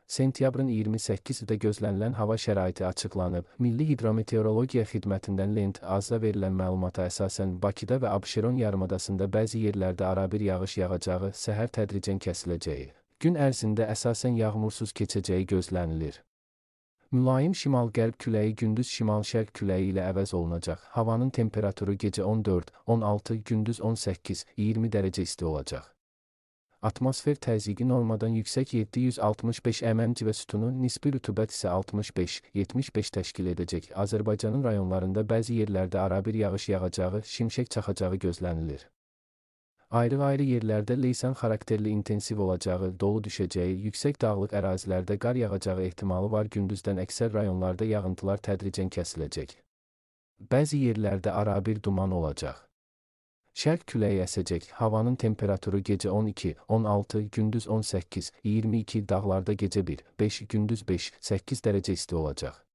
Sentyabrın 28-də gözlənilən hava şəraiti açıqlanıb. Milli Hidrometeorologiya Xidmətindən Lent AZ-da verilən məlumata əsasən Bakıda və Abşeron yarımadasında bəzi yerlərdə arabir yağış yağacağı, səhər tədricən kəsiləcəyi, gün ərzində əsasən yağmursuz keçəcəyi gözlənilir. Mülayim şimal-qərb küləyi gündüz şimal-şərq küləyi ilə əvəz olunacaq. Havanın temperaturu gecə 14-16, gündüz 18-20 dərəcə isti olacaq. Atmosfer təzyiqi normadan yüksək 765 mm və sütunu, nisbi rütubət isə 65-75 təşkil edəcək. Azərbaycanın rayonlarında bəzi yerlərdə arabir yağış yağacağı, şimşək çaxacağı gözlənilir. Ayrı-ayrı yerlərdə leysan xarakterli intensiv olacağı, dolu düşəcəyi, yüksək dağlıq ərazilərdə qar yağacağı ehtimalı var. Gündüzdən əksər rayonlarda yağıntılar tədricən kəsiləcək. Bəzi yerlərdə arabir duman olacaq. Şərq küləyi əsəcək. Havanın temperaturu gecə 12-16, gündüz 18-22, dağlarda gecə 1-5, gündüz 5-8 dərəcə isti olacaq.